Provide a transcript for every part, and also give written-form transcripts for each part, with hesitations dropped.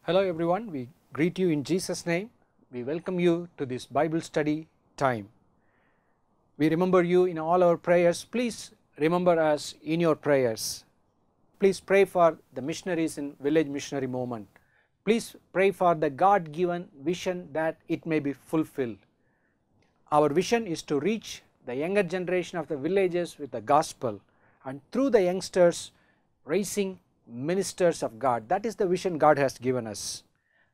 Hello everyone, we greet you in Jesus' name. We welcome you to this Bible study time. We remember you in all our prayers. Please remember us in your prayers. Please pray for the missionaries in Village Missionary Movement. Please pray for the God-given vision that it may be fulfilled. Our vision is to reach the younger generation of the villages with the gospel, and through the youngsters raising ministers of God. That is the vision God has given us.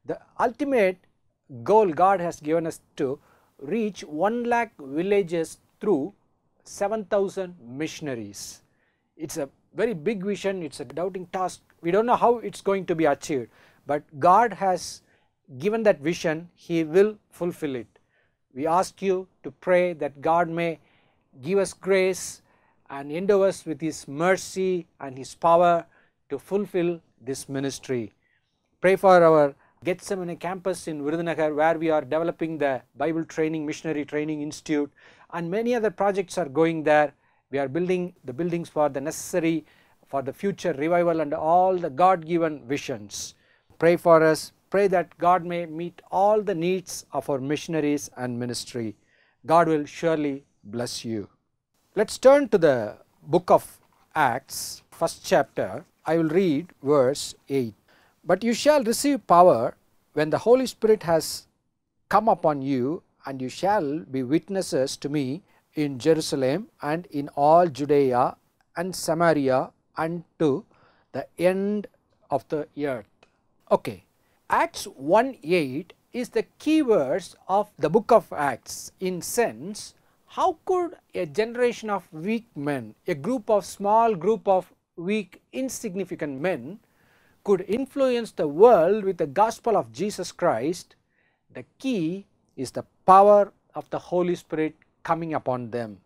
The ultimate goal God has given us to reach 1 lakh villages through 7,000 missionaries. It's a very big vision, it's a doubting task. We don't know how it's going to be achieved, but God has given that vision, He will fulfill it. We ask you to pray that God may give us grace and endow us with His mercy and His power to fulfill this ministry. Pray for our Gethsemane campus in Virudhunagar, where we are developing the Bible Training Missionary Training Institute, and many other projects are going there. We are building the buildings for the necessary for the future revival and all the God-given visions. Pray for us. Pray that God may meet all the needs of our missionaries and ministry. God will surely bless you. Let's turn to the book of Acts, first chapter. I will read verse 8. But you shall receive power when the Holy Spirit has come upon you, and you shall be witnesses to me in Jerusalem and in all Judea and Samaria and to the end of the earth. Okay, Acts 1:8 is the key verse of the book of Acts. In sense, how could a generation of weak men, a small group of weak, insignificant men could influence the world with the gospel of Jesus Christ? The key is the power of the Holy Spirit coming upon them.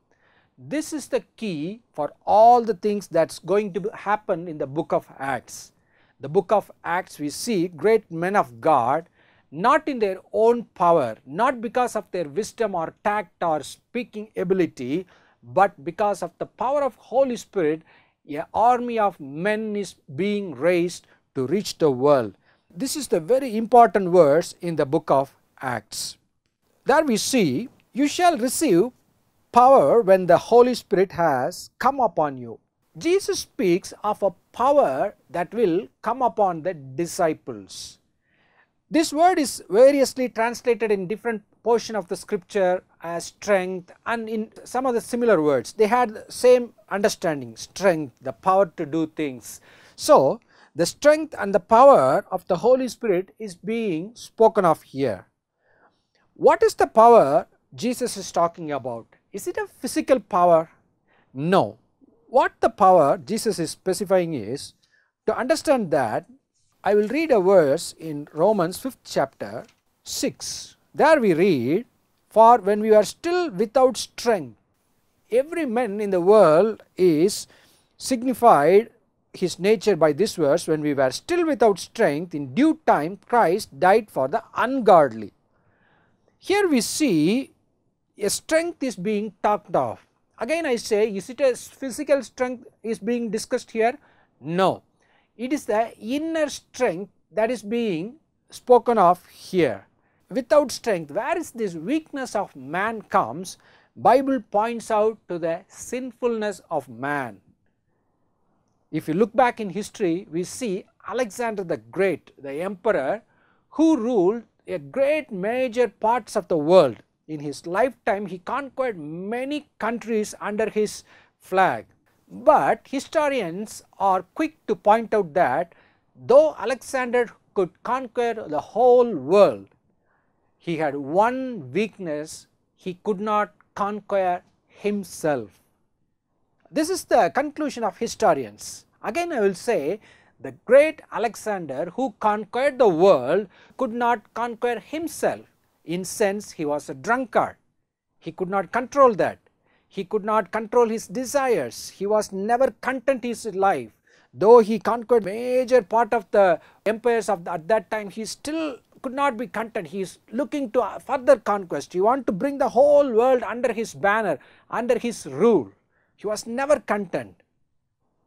This is the key for all the things that's going to happen in the book of Acts. The book of Acts, we see great men of God, not in their own power, not because of their wisdom or tact or speaking ability, but because of the power of Holy Spirit. An army of men is being raised to reach the world. This is the very important verse in the book of Acts. There we see, you shall receive power when the Holy Spirit has come upon you. Jesus speaks of a power that will come upon the disciples. This word is variously translated in different portion of the scripture as strength, and in some of the similar words. They had the same understanding, strength, the power to do things. So, the strength and the power of the Holy Spirit is being spoken of here. What is the power Jesus is talking about? Is it a physical power? No. What the power Jesus is specifying is, to understand that, I will read a verse in Romans 5th chapter 6. There we read, for when we are still without strength, every man in the world is signified his nature by this verse, when we were still without strength, in due time Christ died for the ungodly. Here we see a strength is being talked of. Again I say, is it a physical strength is being discussed here? No. It is the inner strength that is being spoken of here. Without strength, where is this weakness of man comes? Bible points out to the sinfulness of man. If you look back in history, we see Alexander the Great, the emperor, who ruled a great major parts of the world. In his lifetime, he conquered many countries under his flag. But historians are quick to point out that though Alexander could conquer the whole world, he had one weakness: he could not conquer himself. This is the conclusion of historians. Again I will say, the great Alexander, who conquered the world, could not conquer himself. In sense, he was a drunkard. He could not control that. He could not control his desires. He was never content in his life. Though he conquered major part of the empires of at that time, he still could not be content. He is looking to further conquest. He wanted to bring the whole world under his banner, under his rule. He was never content.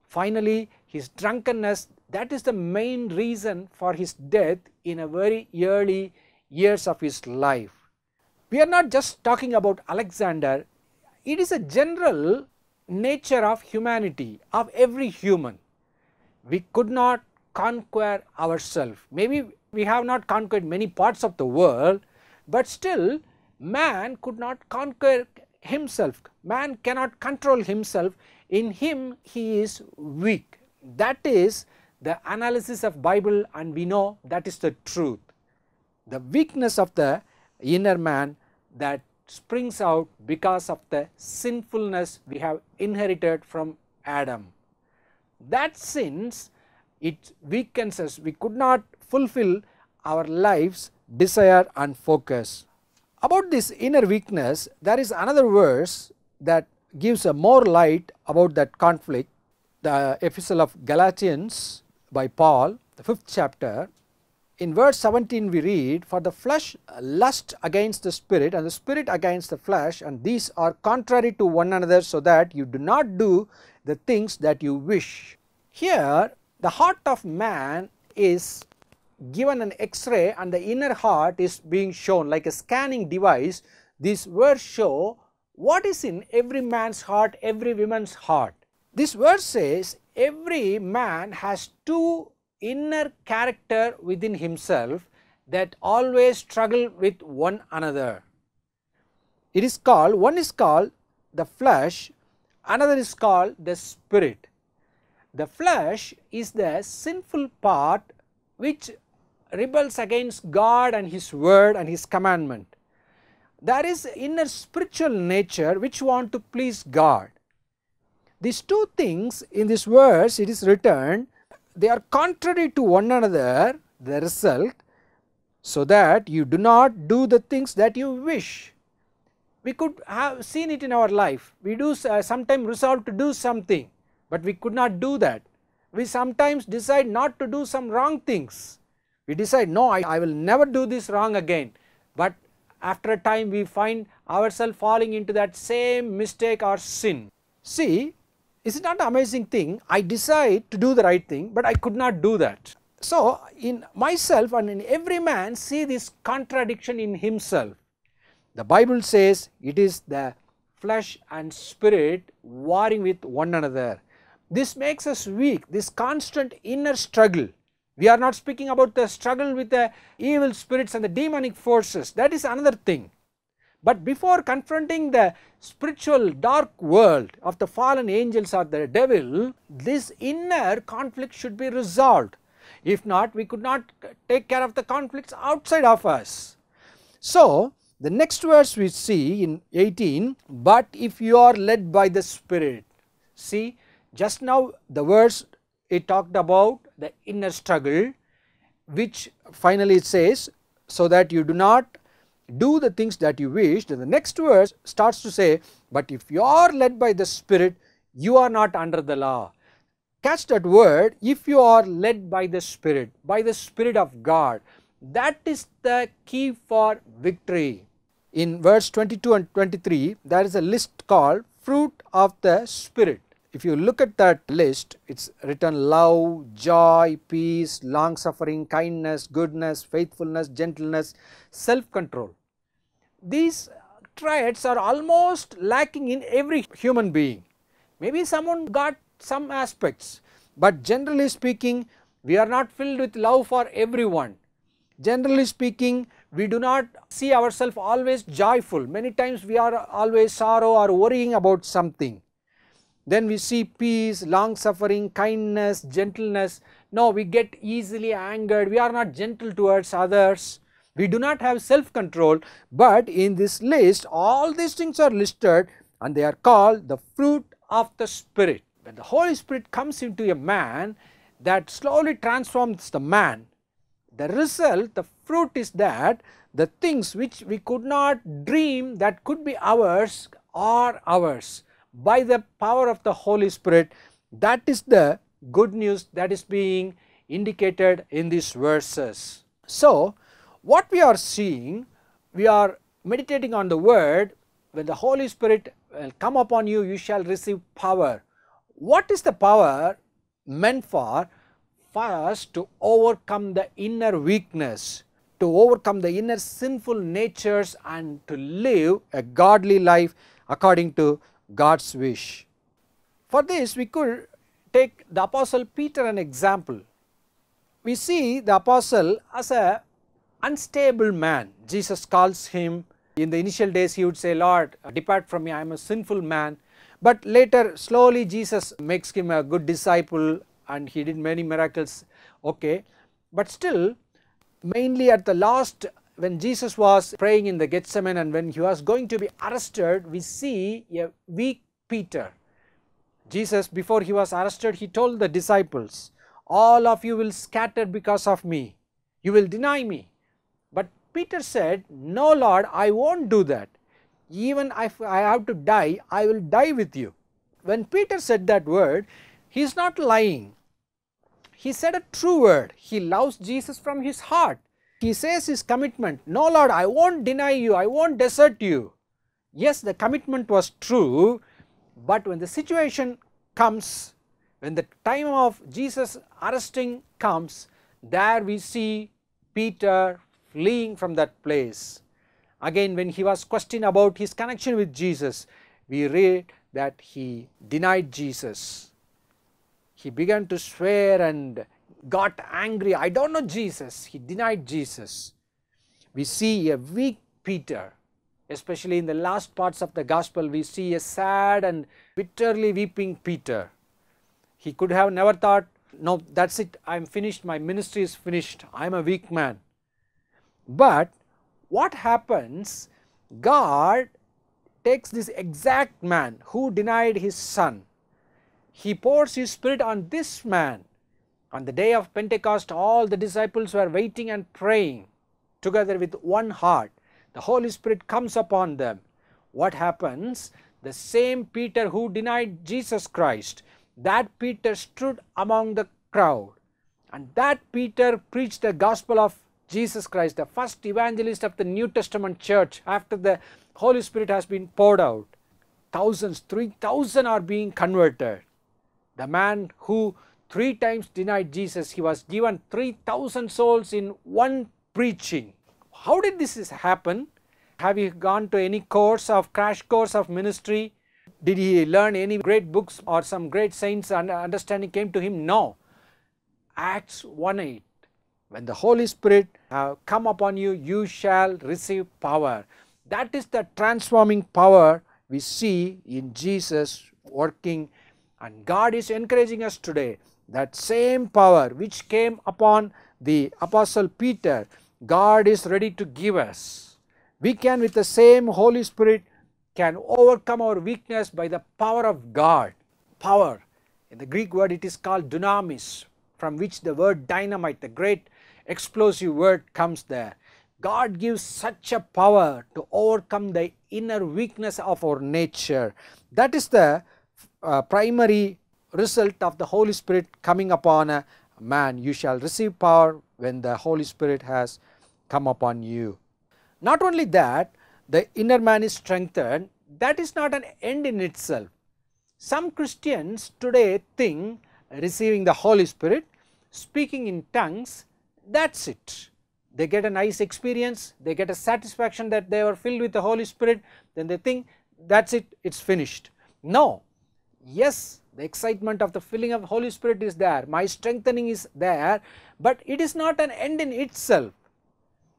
Finally, his drunkenness That is the main reason for his death in a very early years of his life. We are not just talking about Alexander, it is a general nature of humanity, of every human. We could not conquer ourselves. Maybe we have not conquered many parts of the world, but still man could not conquer himself. Man cannot control himself. In him he is weak. That is the analysis of Bible, and we know that is the truth. The weakness of the inner man that springs out because of the sinfulness we have inherited from Adam. That sins, it weakens us. We could not fulfill our life's desire and focus. About this inner weakness, there is another verse that gives a more light about that conflict. The Epistle of Galatians by Paul, the 5th chapter. In verse 17 we read, "For the flesh lusts against the spirit, and the spirit against the flesh, and these are contrary to one another, so that you do not do the things that you wish." Here the heart of man is given an X-ray, and the inner heart is being shown like a scanning device. These words show what is in every man's heart, every woman's heart. This verse says every man has two inner character within himself that always struggle with one another. It is called, one is called the flesh, another is called the spirit. The flesh is the sinful part which rebels against God and His word and His commandment. There is inner spiritual nature which want to please God. These two things in this verse it is written, they are contrary to one another, the result, so that you do not do the things that you wish. We could have seen it in our life. We do sometimes resolve to do something, but we could not do that. We sometimes decide not to do some wrong things. We decide, no, I will never do this wrong again. But after a time we find ourselves falling into that same mistake or sin. See, is it not an amazing thing? I decide to do the right thing, but I could not do that. So, in myself and in every man see this contradiction in himself. The Bible says it is the flesh and spirit warring with one another. This makes us weak, this constant inner struggle. We are not speaking about the struggle with the evil spirits and the demonic forces. That is another thing. But before confronting the spiritual dark world of the fallen angels or the devil, this inner conflict should be resolved. If not, we could not take care of the conflicts outside of us. So, the next verse we see in 18, "But if you are led by the Spirit." See, just now the verse it talked about the inner struggle, which finally it says, "so that you do not do the things that you wish." Then the next verse starts to say, "But if you are led by the Spirit, you are not under the law." Catch that word, if you are led by the Spirit of God. That is the key for victory. In verse 22 and 23, there is a list called fruit of the Spirit. If you look at that list, it is written love, joy, peace, long suffering, kindness, goodness, faithfulness, gentleness, self-control. These traits are almost lacking in every human being. Maybe someone got some aspects, but generally speaking, we are not filled with love for everyone. Generally speaking, we do not see ourselves always joyful. Many times we are always sorrow or worrying about something. Then we see peace, long suffering, kindness, gentleness. No, we get easily angered. We are not gentle towards others. We do not have self-control. But in this list, all these things are listed and they are called the fruit of the Spirit. When the Holy Spirit comes into a man, that slowly transforms the man. The result, the fruit is that the things which we could not dream that could be ours are ours by the power of the Holy Spirit. That is the good news that is being indicated in these verses. So, what we are seeing, we are meditating on the word, when the Holy Spirit will come upon you, you shall receive power. What is the power meant for? first to overcome the inner weakness, to overcome the inner sinful natures and to live a godly life according to God's wish. For this we could take the Apostle Peter an example. We see the apostle as a unstable man. Jesus calls him, in the initial days he would say, Lord, depart from me, I am a sinful man. But later slowly Jesus makes him a good disciple and he did many miracles, okay. But still, mainly at the last, when Jesus was praying in the Gethsemane and when he was going to be arrested, we see a weak Peter. Jesus, before he was arrested, he told the disciples, all of you will scatter because of me, you will deny me. But Peter said, no Lord, I won't do that. Even if I have to die, I will die with you. When Peter said that word, he is not lying. He said a true word. He loves Jesus from his heart. He says his commitment, no Lord, I won't deny you, I won't desert you. Yes, the commitment was true, but when the situation comes, when the time of Jesus arresting comes, there we see Peter fleeing from that place. Again, when he was questioned about his connection with Jesus, we read that he denied Jesus. He began to swear and got angry. I don't know Jesus. He denied Jesus. We see a weak Peter, especially in the last parts of the gospel. We see a sad and bitterly weeping Peter. He could have never thought, no, that's it, I am finished, my ministry is finished, I am a weak man. But what happens? God takes this exact man who denied his son. He pours his spirit on this man. On the day of Pentecost, all the disciples were waiting and praying together with one heart. The Holy Spirit comes upon them. What happens? The same Peter who denied Jesus Christ, that Peter stood among the crowd, and that Peter preached the gospel of Jesus Christ, the first evangelist of the New Testament church after the Holy Spirit has been poured out. Thousands, 3,000 are being converted. The man who 3 times denied Jesus, he was given 3,000 souls in one preaching. How did this happen? Have you gone to any crash course of ministry? Did he learn any great books or some great saints and understanding came to him? No. Acts 1:8. When the Holy Spirit come upon you, you shall receive power. That is the transforming power we see in Jesus working, and God is encouraging us today. That same power which came upon the Apostle Peter, God is ready to give us. We can, with the same Holy Spirit, can overcome our weakness by the power of God. Power, in the Greek word it is called dunamis, from which the word dynamite, the great explosive word, comes there. God gives such a power to overcome the inner weakness of our nature. That is the primary result of the Holy Spirit coming upon a man. You shall receive power when the Holy Spirit has come upon you. Not only that, the inner man is strengthened. That is not an end in itself. Some Christians today think receiving the Holy Spirit, speaking in tongues, that's it. They get a nice experience, they get a satisfaction that they were filled with the Holy Spirit, then they think that's it, it's finished. No. Yes, the excitement of the filling of the Holy Spirit is there, my strengthening is there, but it is not an end in itself.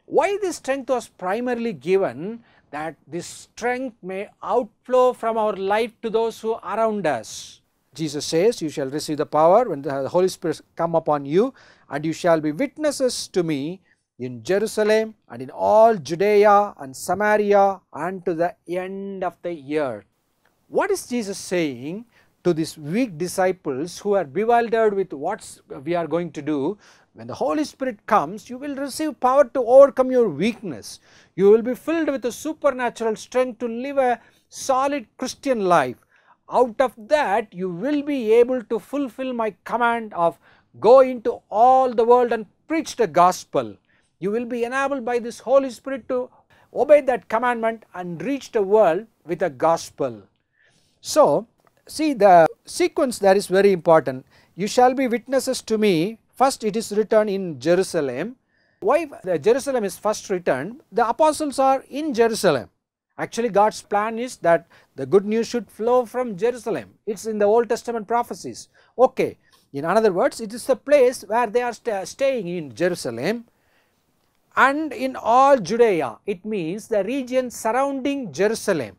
Why this strength was primarily given? That this strength may outflow from our life to those who are around us. Jesus says, you shall receive the power when the Holy Spirit come upon you, and you shall be witnesses to me in Jerusalem and in all Judea and Samaria and to the end of the earth. What is Jesus saying to these weak disciples who are bewildered with what we are going to do? When the Holy Spirit comes, you will receive power to overcome your weakness. You will be filled with a supernatural strength to live a solid Christian life. Out of that, you will be able to fulfill my command of go into all the world and preach the gospel. You will be enabled by this Holy Spirit to obey that commandment and reach the world with the gospel. So, see, the sequence there is very important. You shall be witnesses to me First it is written in Jerusalem. Why Jerusalem is first written? The apostles are in Jerusalem. Actually God's plan is that the good news should flow from Jerusalem. It is in the Old Testament prophecies. Okay, in other words, it is the place where they are staying in Jerusalem and in all Judea. It means the region surrounding Jerusalem,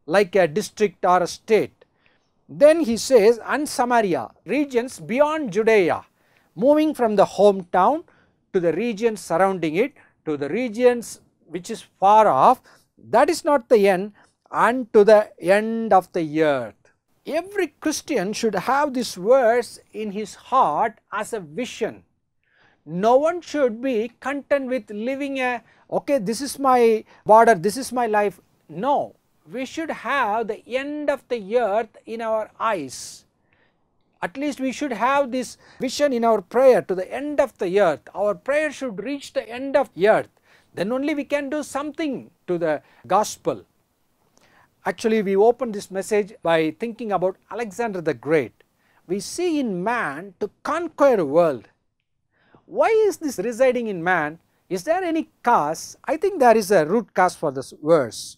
like a district or a state. Then he says, and Samaria, regions beyond Judea, moving from the hometown to the regions surrounding it, to the regions which is far off, that is not the end, and to the end of the earth. Every Christian should have this verse in his heart as a vision. No one should be content with living okay, this is my border, this is my life. No, we should have the end of the earth in our eyes. At least we should have this vision in our prayer to the end of the earth. Our prayer should reach the end of the earth. Then only we can do something to the gospel. Actually, we open this message by thinking about Alexander the Great. We see in man to conquer a world. Why is this residing in man? Is there any cause? I think there is a root cause for this verse.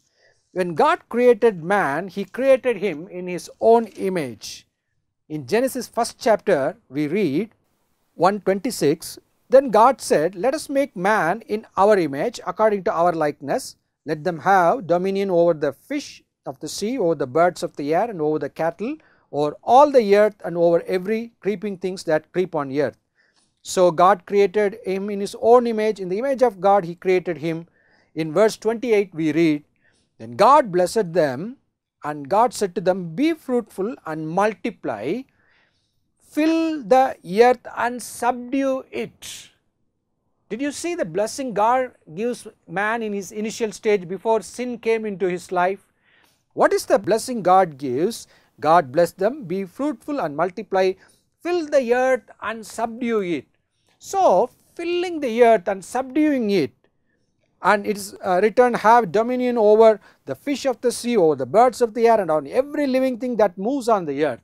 When God created man, He created him in His own image. In Genesis 1st chapter, we read 1:26, then God said, let us make man in our image according to our likeness. Let them have dominion over the fish of the sea, over the birds of the air, and over the cattle, over all the earth, and over every creeping things that creep on earth. So God created him in His own image. In the image of God He created him. In verse 28 we read, then God blessed them, and God said to them, be fruitful and multiply, fill the earth and subdue it. Did you see the blessing God gives man in his initial stage before sin came into his life? What is the blessing God gives? God blessed them, be fruitful and multiply, fill the earth and subdue it. So, filling the earth and subduing it, and it is written, have dominion over the fish of the sea, over the birds of the air, and on every living thing that moves on the earth.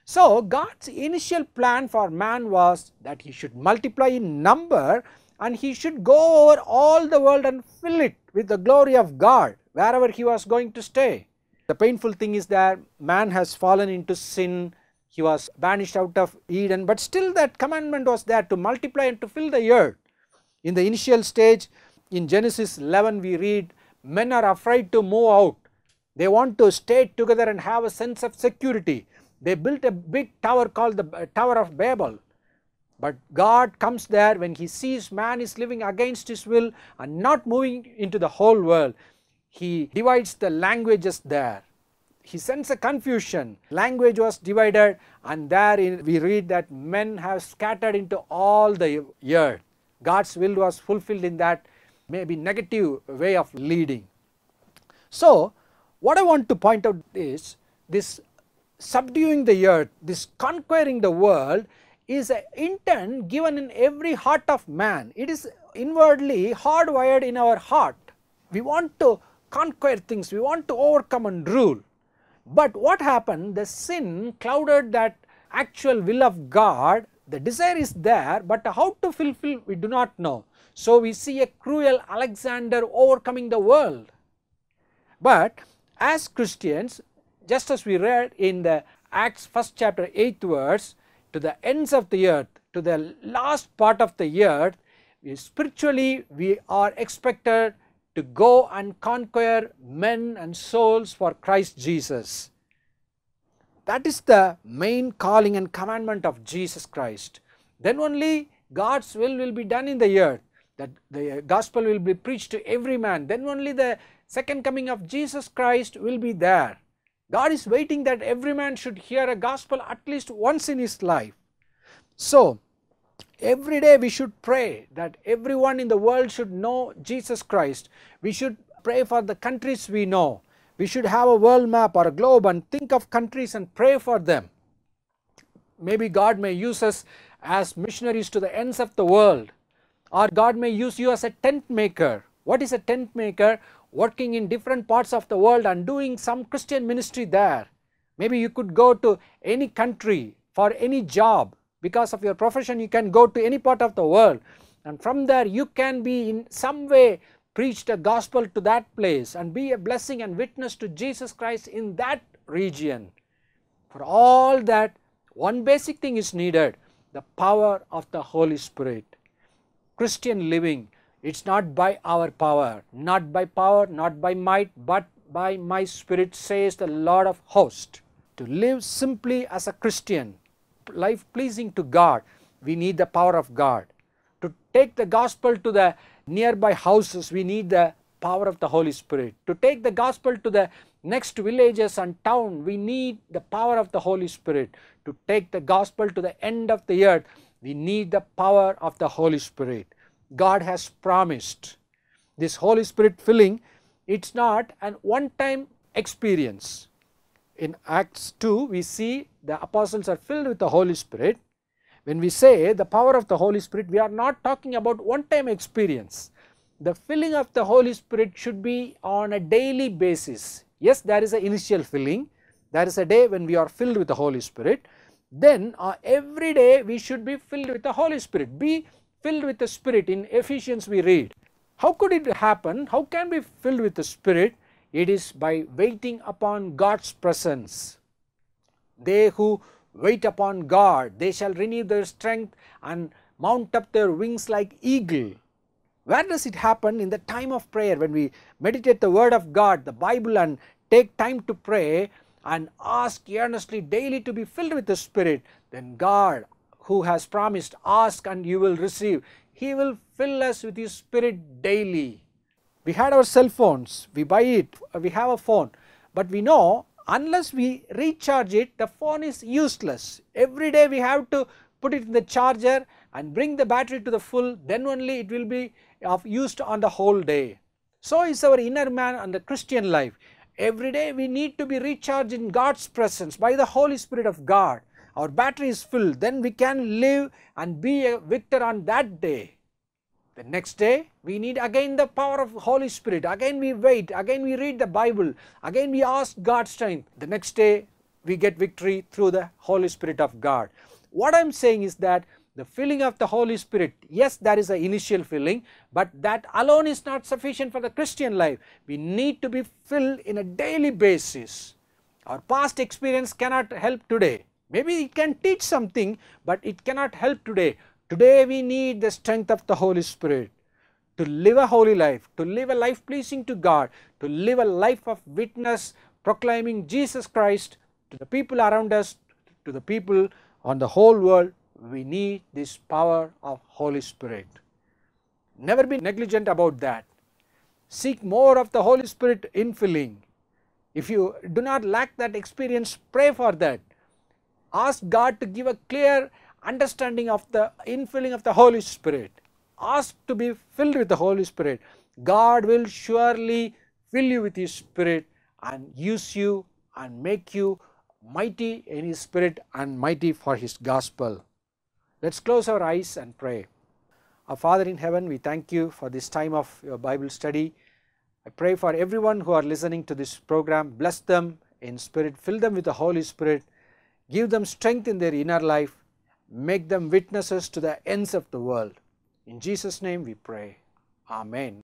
So, God's initial plan for man was that he should multiply in number, and he should go over all the world and fill it with the glory of God wherever he was going to stay. The painful thing is that man has fallen into sin. He was banished out of Eden, but still that commandment was there to multiply and to fill the earth. In the initial stage, in Genesis 11 we read, men are afraid to move out. They want to stay together and have a sense of security. They built a big tower called the Tower of Babel. But God comes there when He sees man is living against His will and not moving into the whole world. He divides the languages there. He sends a confusion. Language was divided, and there we read that men have scattered into all the earth. God's will was fulfilled in that maybe negative way of leading. So, what I want to point out is this subduing the earth, this conquering the world is an intent given in every heart of man. It is inwardly hardwired in our heart. We want to conquer things, we want to overcome and rule. But what happened? The sin clouded that actual will of God. The desire is there, but how to fulfill we do not know. So we see a cruel Alexander overcoming the world. But as Christians, just as we read in the Acts 1st chapter 8th verse, to the ends of the earth, to the last part of the earth, spiritually we are expected to go and conquer men and souls for Christ Jesus. That is the main calling and commandment of Jesus Christ. Then only God's will be done in the earth, that the gospel will be preached to every man. Then only the second coming of Jesus Christ will be there. God is waiting that every man should hear a gospel at least once in his life. So, every day we should pray that everyone in the world should know Jesus Christ. We should pray for the countries we know. We should have a world map or a globe and think of countries and pray for them. Maybe God may use us as missionaries to the ends of the world, or God may use you as a tent maker. What is a tent maker? Working in different parts of the world and doing some Christian ministry there. Maybe you could go to any country for any job. Because of your profession you can go to any part of the world, and from there you can be in some way preach the gospel to that place and be a blessing and witness to Jesus Christ in that region. For all that, one basic thing is needed: the power of the Holy Spirit. Christian living, it's not by our power, not by power, not by might, but by my Spirit, says the Lord of hosts. To live simply as a Christian, life pleasing to God, we need the power of God. To take the gospel to the nearby houses, we need the power of the Holy Spirit. To take the gospel to the next villages and town, we need the power of the Holy Spirit. To take the gospel to the end of the earth, we need the power of the Holy Spirit. God has promised this Holy Spirit filling. It's not an one-time experience. In Acts 2, we see the apostles are filled with the Holy Spirit. When we say the power of the Holy Spirit, we are not talking about one-time experience. The filling of the Holy Spirit should be on a daily basis. Yes, there is an initial filling. There is a day when we are filled with the Holy Spirit. Then every day we should be filled with the Holy Spirit. Be filled with the Spirit. In Ephesians we read. How could it happen? How can we be filled with the Spirit? It is by waiting upon God's presence. They who wait upon God, they shall renew their strength and mount up their wings like eagle. Where does it happen? In the time of prayer, when we meditate the word of God, the Bible, and take time to pray and ask earnestly daily to be filled with the Spirit, then God, who has promised, ask and you will receive, He will fill us with His Spirit daily. We had our cell phones, we buy it, we have a phone, but we know unless we recharge it, the phone is useless. Every day we have to put it in the charger and bring the battery to the full, then only it will be of use on the whole day. So is our inner man and the Christian life. Every day we need to be recharged in God's presence by the Holy Spirit of God. Our battery is filled, then we can live and be a victor on that day. The next day we need again the power of the Holy Spirit. Again we wait, again we read the Bible, again we ask God's strength. The next day we get victory through the Holy Spirit of God. What I am saying is that the filling of the Holy Spirit, yes, there is an initial filling, but that alone is not sufficient for the Christian life. We need to be filled in a daily basis. Our past experience cannot help today. Maybe it can teach something, but it cannot help today. Today we need the strength of the Holy Spirit to live a holy life, to live a life pleasing to God, to live a life of witness, proclaiming Jesus Christ to the people around us, to the people on the whole world. We need this power of Holy Spirit. Never be negligent about that. Seek more of the Holy Spirit infilling. If you do not lack that experience, pray for that. Ask God to give a clear understanding of the infilling of the Holy Spirit. Ask to be filled with the Holy Spirit. God will surely fill you with His Spirit and use you and make you mighty in His Spirit and mighty for His gospel. Let's close our eyes and pray. Our Father in heaven, we thank you for this time of your Bible study. I pray for everyone who are listening to this program. Bless them in spirit, fill them with the Holy Spirit, give them strength in their inner life, make them witnesses to the ends of the world. In Jesus' name we pray. Amen.